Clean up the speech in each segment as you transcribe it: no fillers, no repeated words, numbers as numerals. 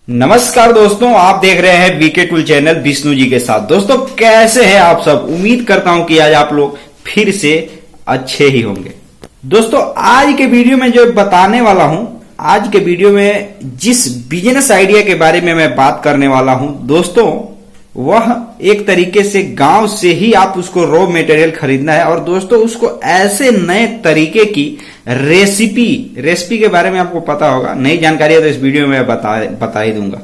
नमस्कार दोस्तों, आप देख रहे हैं BK tool channel Vishnu ji के साथ। दोस्तों कैसे हैं आप सब? उम्मीद करता हूं कि आज आप लोग फिर से अच्छे ही होंगे। दोस्तों आज के वीडियो में जो बताने वाला हूं, आज के वीडियो में जिस बिजनेस आइडिया के बारे में मैं बात करने वाला हूं दोस्तों, वह एक तरीके से गांव से ही आप उसको रॉ मटेरियल खरीदना है और दोस्तों उसको ऐसे नए तरीके की रेसिपी के बारे में आपको पता होगा। नई जानकारी है तो इस वीडियो में बता ही दूंगा।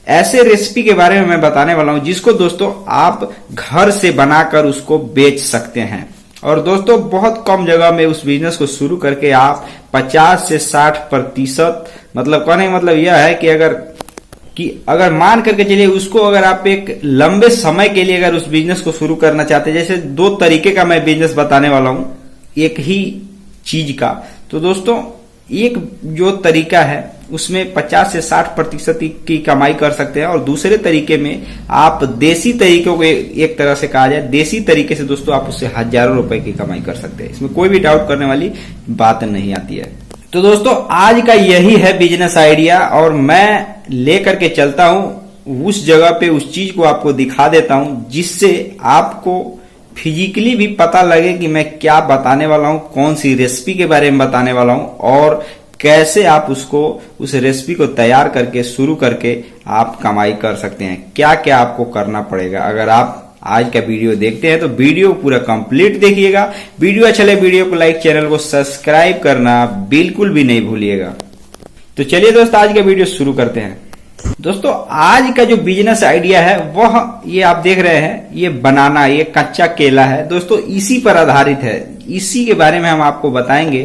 ऐसे रेसिपी के बारे में मैं बताने वाला हूं जिसको दोस्तों आप घर से बनाकर उसको बेच सकते हैं। और दोस्तों बहुत कम जगह में उस बिजनेस को शुरू करके आप 50 से 60% मतलब कहने का मतलब यह है कि अगर मान करके चलिए उसको, अगर आप एक लंबे समय के लिए अगर उस बिजनेस को शुरू करना चाहते हैं, जैसे दो तरीके का मैं बिजनेस बताने वाला हूं एक ही चीज का। तो दोस्तों एक जो तरीका है उसमें 50 से 60% की कमाई कर सकते हैं और दूसरे तरीके में आप देसी तरीकों को एक तरह से कहा जाए, देसी तरीके से दोस्तों आप उससे हजारों रुपए की कमाई कर सकते हैं। इसमें कोई भी डाउट करने वाली बात नहीं आती है। तो दोस्तों आज का यही है बिजनेस आइडिया और मैं लेकर के चलता हूं उस जगह पे, उस चीज को आपको दिखा देता हूं जिससे आपको फिजिकली भी पता लगे कि मैं क्या बताने वाला हूं, कौन सी रेसिपी के बारे में बताने वाला हूं और कैसे आप उस रेसिपी को तैयार करके शुरू करके आप कमाई कर सकते हैं। क्या क्या आपको करना पड़ेगा। अगर आप आज का वीडियो देखते हैं तो वीडियो पूरा कंप्लीट देखिएगा। वीडियो अच्छा लगे वीडियो को लाइक, चैनल को सब्सक्राइब करना बिल्कुल भी नहीं भूलिएगा। तो चलिए दोस्तों आज का वीडियो शुरू करते हैं। दोस्तों आज का जो बिजनेस आइडिया है वह ये आप देख रहे हैं, ये बनाना, ये कच्चा केला है दोस्तों, इसी पर आधारित है। इसी के बारे में हम आपको बताएंगे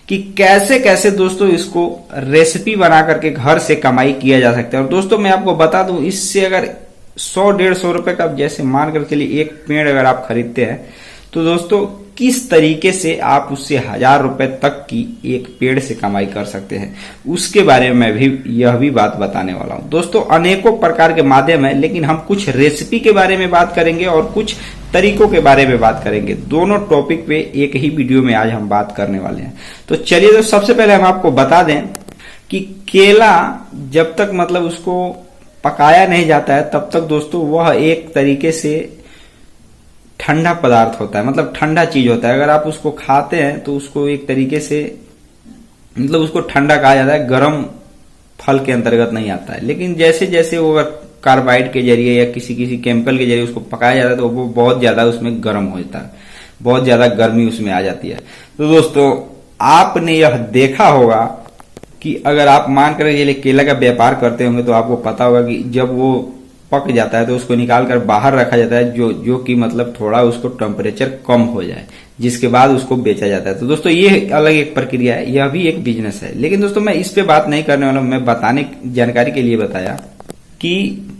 कि कैसे कैसे दोस्तों इसको रेसिपी बना करके घर से कमाई किया जा सकता है। और दोस्तों मैं आपको बता दूं, इससे अगर 100-150 रुपए का जैसे मान कर चलिए एक पेड़ अगर आप खरीदते हैं तो दोस्तों किस तरीके से आप उससे 1000 रुपए तक की एक पेड़ से कमाई कर सकते हैं, उसके बारे में भी यह भी बात बताने वाला हूं। दोस्तों अनेकों प्रकार के माध्यम है, लेकिन हम कुछ रेसिपी के बारे में बात करेंगे और कुछ तरीकों के बारे में बात करेंगे। दोनों टॉपिक पे एक ही वीडियो में आज हम बात करने वाले हैं। तो चलिए तो सबसे पहले हम आपको बता दें कि केला जब तक मतलब उसको पकाया नहीं जाता है तब तक दोस्तों वह एक तरीके से ठंडा पदार्थ होता है, मतलब ठंडा चीज होता है। अगर आप उसको खाते हैं तो उसको एक तरीके से मतलब उसको ठंडा कहा जाता है, गर्म फल के अंतर्गत नहीं आता है। लेकिन जैसे जैसे वो अगर कार्बाइड के जरिए या किसी केमिकल के जरिए उसको पकाया जाता है तो वो बहुत ज्यादा उसमें गर्म होता है, बहुत ज्यादा गर्मी उसमें आ जाती है। तो दोस्तों आपने यह देखा होगा कि अगर आप मान कर चलिए केला का व्यापार करते होंगे तो आपको पता होगा कि जब वो पक जाता है तो उसको निकाल कर बाहर रखा जाता है, जो कि मतलब थोड़ा उसको टेम्परेचर कम हो जाए, जिसके बाद उसको बेचा जाता है। तो दोस्तों ये अलग एक प्रक्रिया है, यह भी एक बिजनेस है। लेकिन दोस्तों मैं इस पे बात नहीं करने वाला हूं, मैं बताने जानकारी के लिए बताया कि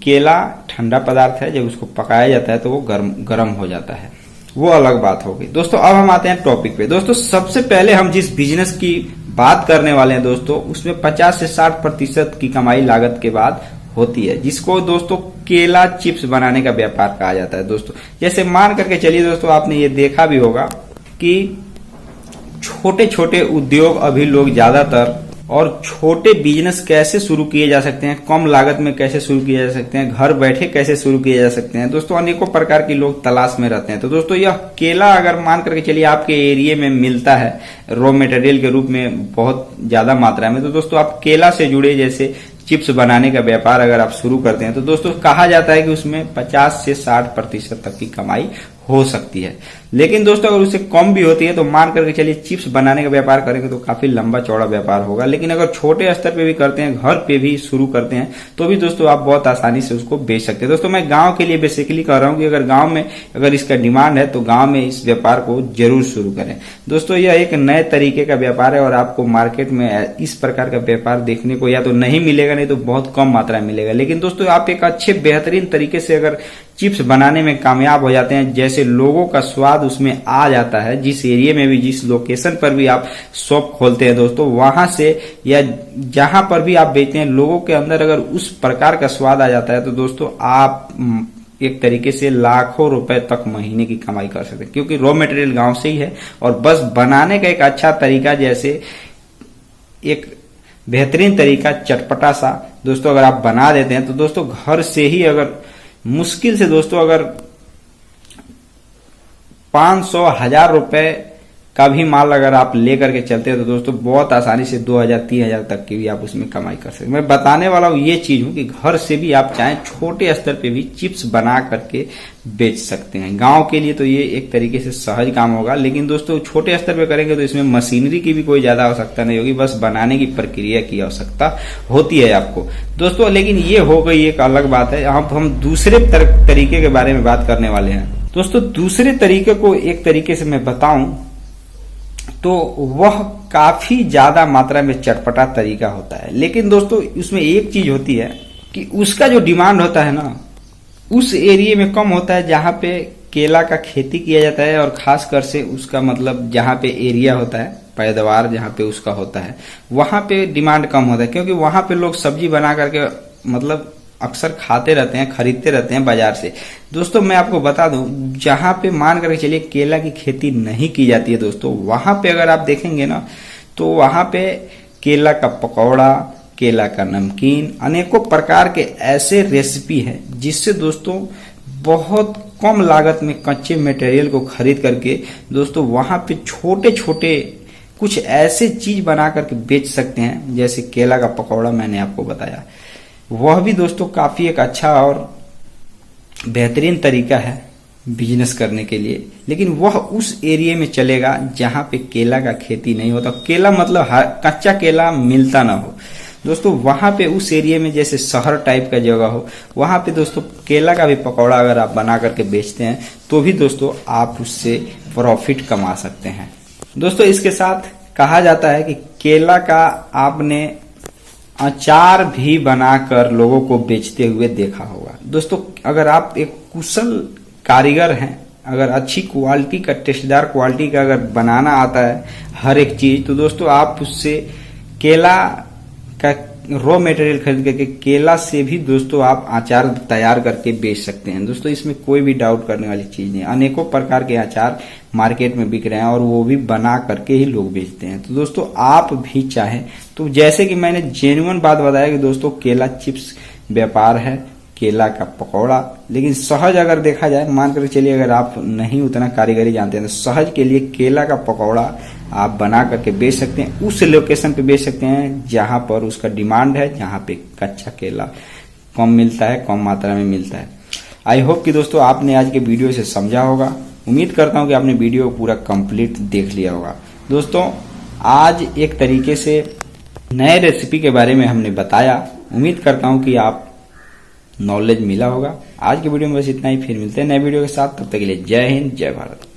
केला ठंडा पदार्थ है, जब उसको पकाया जाता है तो वो गर्म हो जाता है, वो अलग बात हो गई। दोस्तों अब हम आते हैं टॉपिक पे। दोस्तों सबसे पहले हम जिस बिजनेस की बात करने वाले हैं दोस्तों, उसमें 50 से 60% की कमाई लागत के बाद होती है, जिसको दोस्तों केला चिप्स बनाने का व्यापार कहा जाता है। दोस्तों जैसे मान करके चलिए दोस्तों, आपने ये देखा भी होगा कि छोटे छोटे उद्योग अभी लोग ज्यादातर, और छोटे बिजनेस कैसे शुरू किए जा सकते हैं, कम लागत में कैसे शुरू किए जा सकते हैं, घर बैठे कैसे शुरू किए जा सकते हैं, दोस्तों अनेकों प्रकार के लोग तलाश में रहते हैं। तो दोस्तों यह केला अगर मान करके चलिए आपके एरिया में मिलता है रॉ मटेरियल के रूप में बहुत ज्यादा मात्रा में, तो दोस्तों आप केला से जुड़े जैसे चिप्स बनाने का व्यापार अगर आप शुरू करते हैं तो दोस्तों कहा जाता है कि उसमें 50 से 60% तक की कमाई हो सकती है। लेकिन दोस्तों अगर उससे कम भी होती है तो मान करके चलिए चिप्स बनाने का व्यापार करेंगे तो काफी लंबा चौड़ा व्यापार होगा। लेकिन अगर छोटे स्तर पे भी करते हैं, घर पे भी शुरू करते हैं, तो भी दोस्तों आप बहुत आसानी से उसको बेच सकते हैं। दोस्तों मैं गांव के लिए बेसिकली कह रहा हूं कि अगर गांव में अगर इसका डिमांड है तो गांव में इस व्यापार को जरूर शुरू करें। दोस्तों यह एक नए तरीके का व्यापार है और आपको मार्केट में इस प्रकार का व्यापार देखने को या तो नहीं मिलेगा, नहीं तो बहुत कम मात्रा में मिलेगा। लेकिन दोस्तों आप एक अच्छे बेहतरीन तरीके से अगर चिप्स बनाने में कामयाब हो जाते हैं, जैसे लोगों का स्वाद उसमें आ जाता है, जिस एरिया में भी, जिस लोकेशन पर भी आप शॉप खोलते हैं दोस्तों, वहां से या जहां पर भी आप बेचते हैं, लोगों के अंदर अगर उस प्रकार का स्वाद आ जाता है तो दोस्तों आप एक तरीके से लाखों रुपए तक महीने की कमाई कर सकते हैं, क्योंकि रॉ मटेरियल गांव से ही है और बस बनाने का एक अच्छा तरीका, जैसे एक बेहतरीन तरीका चटपटा सा दोस्तों अगर आप बना देते हैं तो दोस्तों घर से ही अगर मुश्किल से दोस्तों अगर 500-1000 रुपए का भी माल अगर आप लेकर के चलते हैं तो दोस्तों बहुत आसानी से 2000-3000 तक की भी आप उसमें कमाई कर सकते हैं। मैं बताने वाला हूँ ये चीज हूँ कि घर से भी आप चाहें छोटे स्तर पे भी चिप्स बना करके बेच सकते हैं। गांव के लिए तो ये एक तरीके से सहज काम होगा, लेकिन दोस्तों छोटे स्तर पे करेंगे तो इसमें मशीनरी की भी कोई ज्यादा आवश्यकता नहीं होगी, बस बनाने की प्रक्रिया की आवश्यकता होती है आपको दोस्तों। लेकिन ये हो गई एक अलग बात है। अब हम दूसरे तरीके के बारे में बात करने वाले हैं दोस्तों। दूसरे तरीके को एक तरीके से मैं बताऊं तो वह काफी ज्यादा मात्रा में चटपटा तरीका होता है, लेकिन दोस्तों उसमें एक चीज होती है कि उसका जो डिमांड होता है ना उस एरिया में कम होता है जहां पे केला का खेती किया जाता है, और खास कर से उसका मतलब जहां पे एरिया होता है, पैदावार जहां पे उसका होता है वहां पे डिमांड कम होता है, क्योंकि वहां पे लोग सब्जी बना करके मतलब अक्सर खाते रहते हैं, खरीदते रहते हैं बाजार से। दोस्तों मैं आपको बता दूं, जहां पे मान करके चलिए केला की खेती नहीं की जाती है दोस्तों, वहां पे अगर आप देखेंगे ना तो वहां पे केला का पकौड़ा, केला का नमकीन, अनेकों प्रकार के ऐसे रेसिपी है जिससे दोस्तों बहुत कम लागत में कच्चे मटेरियल को खरीद करके दोस्तों वहां पे छोटे छोटे कुछ ऐसे चीज बना करके बेच सकते हैं। जैसे केला का पकौड़ा मैंने आपको बताया, वह भी दोस्तों काफी एक अच्छा और बेहतरीन तरीका है बिजनेस करने के लिए, लेकिन वह उस एरिया में चलेगा जहां पे केला का खेती नहीं होता। केला मतलब कच्चा केला मिलता ना हो दोस्तों, वहां पे उस एरिया में जैसे शहर टाइप का जगह हो, वहां पे दोस्तों केला का भी पकौड़ा अगर आप बना करके बेचते हैं तो भी दोस्तों आप उससे प्रॉफिट कमा सकते हैं। दोस्तों इसके साथ कहा जाता है कि केला का आपने अचार भी बनाकर लोगों को बेचते हुए देखा होगा। दोस्तों अगर आप एक कुशल कारीगर हैं, अगर अच्छी क्वालिटी का, टेस्टदार क्वालिटी का अगर बनाना आता है हर एक चीज, तो दोस्तों आप उससे केला का रॉ मटेरियल खरीद करके केला से भी दोस्तों आप अचार तैयार करके बेच सकते हैं। दोस्तों इसमें कोई भी डाउट करने वाली चीज नहीं। अनेकों प्रकार के अचार मार्केट में बिक रहे हैं और वो भी बना करके ही लोग बेचते हैं। तो दोस्तों आप भी चाहें तो, जैसे कि मैंने जेन्युइन बात बताया कि दोस्तों केला चिप्स व्यापार है, केला का पकौड़ा, लेकिन सहज अगर देखा जाए, मान कर चलिए अगर आप नहीं उतना कारीगरी जानते हैं तो सहज के लिए केला का पकौड़ा आप बना करके बेच सकते हैं। उस लोकेशन पे बेच सकते हैं जहां पर उसका डिमांड है, जहां पे कच्चा केला कम मिलता है, कम मात्रा में मिलता है। आई होप कि दोस्तों आपने आज के वीडियो से समझा होगा। उम्मीद करता हूं कि आपने वीडियो पूरा कंप्लीट देख लिया होगा। दोस्तों आज एक तरीके से नए रेसिपी के बारे में हमने बताया। उम्मीद करता हूं कि आप नॉलेज मिला होगा। आज के वीडियो में बस इतना ही, फिर मिलते हैं नए वीडियो के साथ। तब तक के लिए जय हिंद, जय भारत।